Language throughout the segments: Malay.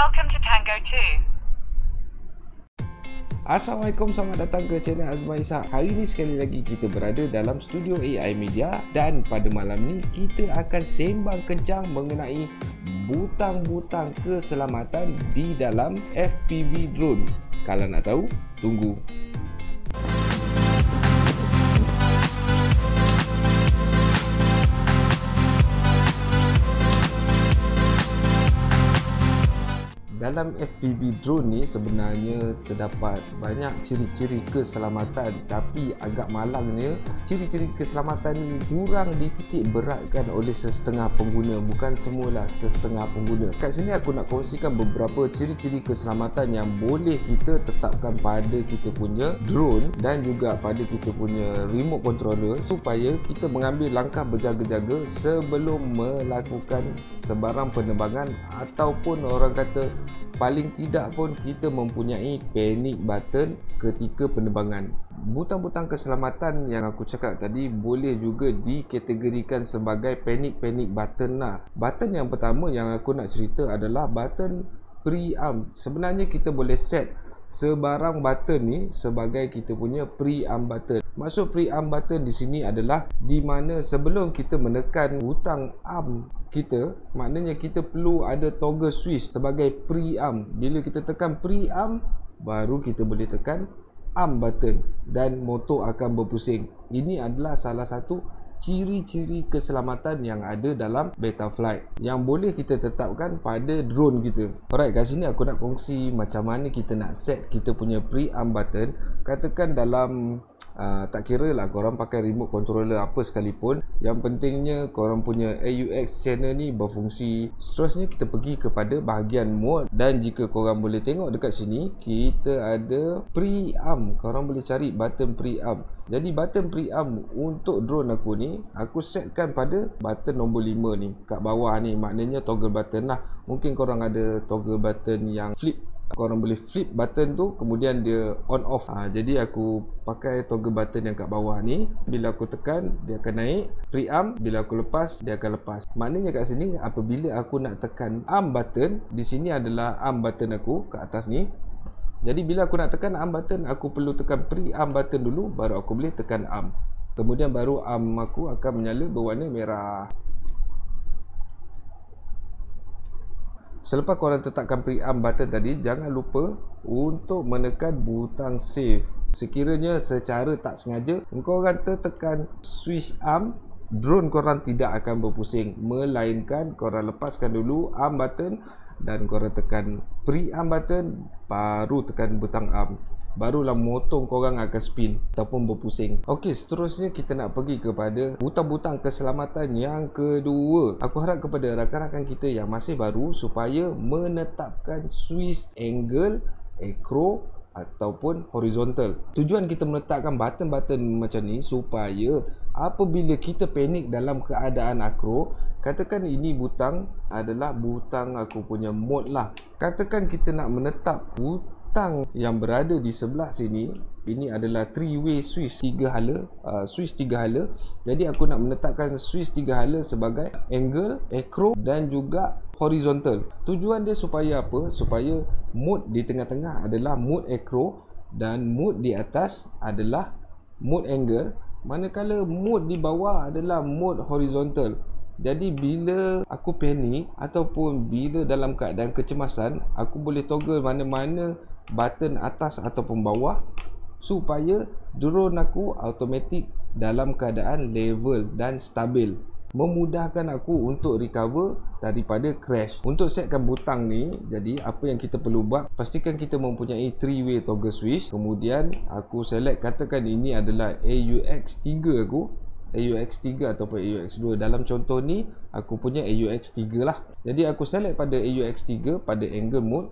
Welcome to Tango 2. Assalamualaikum, selamat datang ke channel Azman Ishak. Hari ini sekali lagi kita berada dalam studio AI Media dan pada malam ni kita akan sembang kencang mengenai butang-butang keselamatan di dalam FPV drone. Kalau nak tahu, tunggu. Dalam FPV drone ni sebenarnya terdapat banyak ciri-ciri keselamatan, tapi agak malangnya ciri-ciri keselamatan ni kurang dititik beratkan oleh sesetengah pengguna, bukan semualah, sesetengah pengguna. Kat sini aku nak kongsikan beberapa ciri-ciri keselamatan yang boleh kita tetapkan pada kita punya drone dan juga pada kita punya remote controller supaya kita mengambil langkah berjaga-jaga sebelum melakukan sebarang penerbangan, ataupun orang kata paling tidak pun kita mempunyai panic button ketika penerbangan. Butang-butang keselamatan yang aku cakap tadi boleh juga dikategorikan sebagai panic button lah. Button yang pertama yang aku nak cerita adalah button prearm. Sebenarnya kita boleh set sebarang button ni sebagai kita punya prearm button. Maksud prearm button di sini adalah di mana sebelum kita menekan butang arm kita, maknanya kita perlu ada toggle switch sebagai prearm. Bila kita tekan prearm, baru kita boleh tekan arm button dan motor akan berpusing. Ini adalah salah satu ciri-ciri keselamatan yang ada dalam Betaflight yang boleh kita tetapkan pada drone kita. Alright, kat sini aku nak kongsi macam mana kita nak set kita punya prearm button. Katakan dalam tak kira lah korang pakai remote controller apa sekalipun, yang pentingnya korang punya AUX channel ni berfungsi. Seterusnya kita pergi kepada bahagian mode, dan jika korang boleh tengok dekat sini kita ada prearm. Korang boleh cari button prearm. Jadi button prearm untuk drone aku ni aku setkan pada button nombor 5 ni kat bawah ni, maknanya toggle button lah. Mungkin korang ada toggle button yang flip, korang boleh flip button tu kemudian dia on off. Jadi aku pakai toggle button yang kat bawah ni. Bila aku tekan dia akan naik prearm, bila aku lepas dia akan lepas. Maknanya kat sini apabila aku nak tekan arm button, di sini adalah arm button aku kat atas ni. Jadi bila aku nak tekan arm button, aku perlu tekan prearm button dulu baru aku boleh tekan arm. Kemudian baru arm aku akan menyala berwarna merah. Selepas korang tetapkan prearm button tadi, jangan lupa untuk menekan butang save. Sekiranya secara tak sengaja korang tertekan switch arm, drone korang tidak akan berpusing, melainkan korang lepaskan dulu arm button dan korang tekan prearm button, baru tekan butang arm, barulah motor korang akan spin ataupun berpusing. Okey, seterusnya kita nak pergi kepada butang-butang keselamatan yang kedua. Aku harap kepada rakan-rakan kita yang masih baru supaya menetapkan switch angle acro ataupun horizontal. Tujuan kita meletakkan button-button macam ni supaya apabila kita panik dalam keadaan acro, katakan ini butang adalah butang aku punya mode lah. Katakan kita nak menetap butang yang berada di sebelah sini. Ini adalah 3-way switch, 3 hala, switch 3 hala. Jadi aku nak menetapkan switch 3 hala sebagai angle, acro dan juga horizontal. Tujuan dia supaya apa? Supaya mode di tengah-tengah adalah mode acro dan mode di atas adalah mode angle, manakala mode di bawah adalah mode horizontal. Jadi bila aku panik ataupun bila dalam keadaan kecemasan, aku boleh toggle mana-mana button atas ataupun bawah supaya drone aku automatik dalam keadaan level dan stabil, memudahkan aku untuk recover daripada crash. Untuk setkan butang ni, jadi apa yang kita perlu buat, pastikan kita mempunyai 3-way toggle switch. Kemudian aku select, katakan ini adalah AUX 3 aku, AUX 3 ataupun AUX 2. Dalam contoh ni aku punya AUX 3 lah. Jadi aku select pada AUX 3 pada angle mode.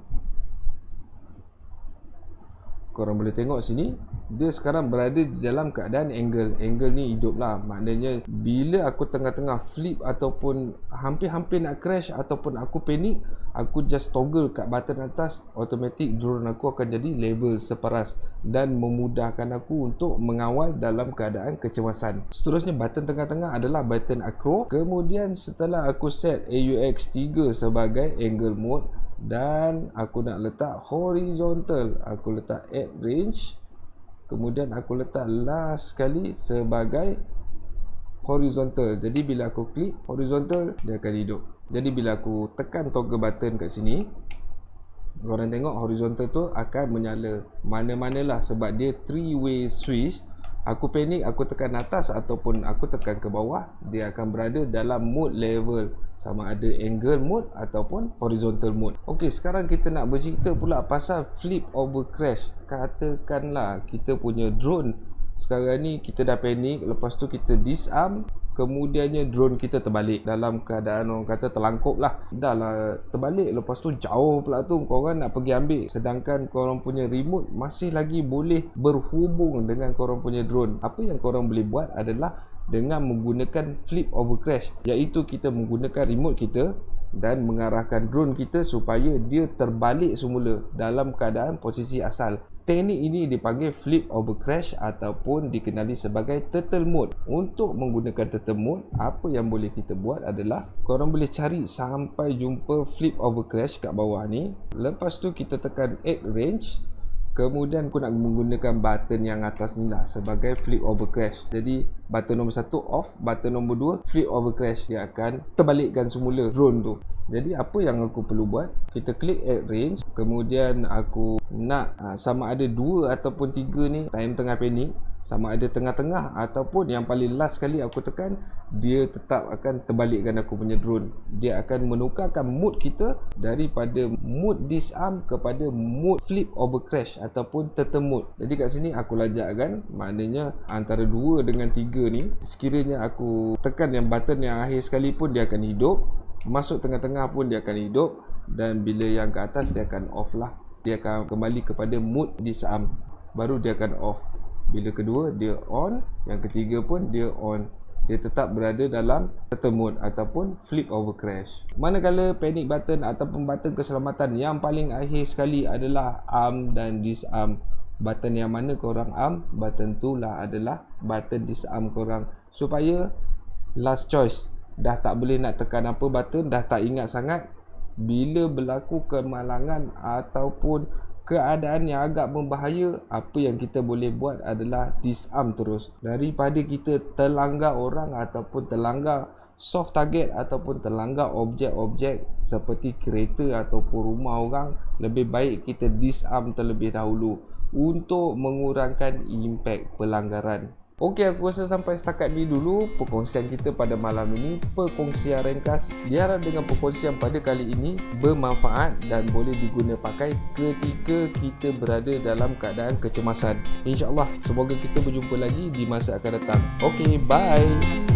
Korang boleh tengok sini, dia sekarang berada di dalam keadaan angle. Angle ni hidup lah. Maknanya bila aku tengah-tengah flip ataupun hampir-hampir nak crash ataupun aku panik, aku just toggle kat button atas, automatic drone aku akan jadi label separas dan memudahkan aku untuk mengawal dalam keadaan kecemasan. Seterusnya button tengah-tengah adalah button acro. Kemudian setelah aku set AUX 3 sebagai angle mode dan aku nak letak horizontal, aku letak add range. Kemudian aku letak last sekali sebagai horizontal. Jadi bila aku klik horizontal, dia akan hidup. Jadi bila aku tekan toggle button kat sini, korang tengok horizontal tu akan menyala mana-manalah sebab dia 3-way switch. Aku panik, aku tekan atas ataupun aku tekan ke bawah, dia akan berada dalam mode level, sama ada angle mode ataupun horizontal mode. Okey, sekarang kita nak bercerita pula pasal flip over crash. Katakanlah kita punya drone sekarang ni kita dah panik, lepas tu kita disarm, kemudiannya drone kita terbalik dalam keadaan orang kata terlangkup lah. Dah lah terbalik, lepas tu jauh pula tu korang nak pergi ambil, sedangkan korang punya remote masih lagi boleh berhubung dengan korang punya drone. Apa yang korang boleh buat adalah dengan menggunakan flip over crash, iaitu kita menggunakan remote kita dan mengarahkan drone kita supaya dia terbalik semula dalam keadaan posisi asal. Teknik ini dipanggil flip over crash ataupun dikenali sebagai turtle mode. Untuk menggunakan turtle mode, apa yang boleh kita buat adalah korang boleh cari sampai jumpa flip over crash kat bawah ni. Lepas tu kita tekan add range. Kemudian aku nak menggunakan button yang atas ni lah sebagai flip over crash. Jadi button nombor 1 off, button nombor 2 flip over crash. Dia akan terbalikkan semula drone tu. Jadi apa yang aku perlu buat, kita klik add range. Kemudian aku nak sama ada 2 ataupun 3 ni time tengah panik, sama ada tengah-tengah ataupun yang paling last sekali aku tekan, dia tetap akan terbalikkan aku punya drone. Dia akan menukarkan mode kita daripada mode disarm kepada mode flip over crash ataupun turtle mode. Jadi kat sini aku lajakkan, maknanya antara 2 dengan 3 ni, sekiranya aku tekan yang button yang akhir sekali pun dia akan hidup, masuk tengah-tengah pun dia akan hidup, dan bila yang ke atas dia akan off lah. Dia akan kembali kepada mode disarm, baru dia akan off. Bila kedua dia on, yang ketiga pun dia on. Dia tetap berada dalam turtle mode ataupun flip over crash. Manakala panic button ataupun button keselamatan yang paling akhir sekali adalah arm dan disarm. Button yang mana korang arm, button tu lah adalah button disarm korang. Supaya last choice, dah tak boleh nak tekan apa button, dah tak ingat sangat, bila berlaku kemalangan ataupun keadaan yang agak membahaya, apa yang kita boleh buat adalah disarm terus. Daripada kita terlanggar orang ataupun terlanggar soft target ataupun terlanggar objek-objek seperti kereta ataupun rumah orang, lebih baik kita disarm terlebih dahulu untuk mengurangkan impak pelanggaran. Okey, aku rasa sampai setakat ni dulu perkongsian kita pada malam ini. Perkongsian ringkas. Diharap dengan perkongsian pada kali ini bermanfaat dan boleh diguna pakai ketika kita berada dalam keadaan kecemasan. InsyaAllah, semoga kita berjumpa lagi di masa akan datang. Okey, bye.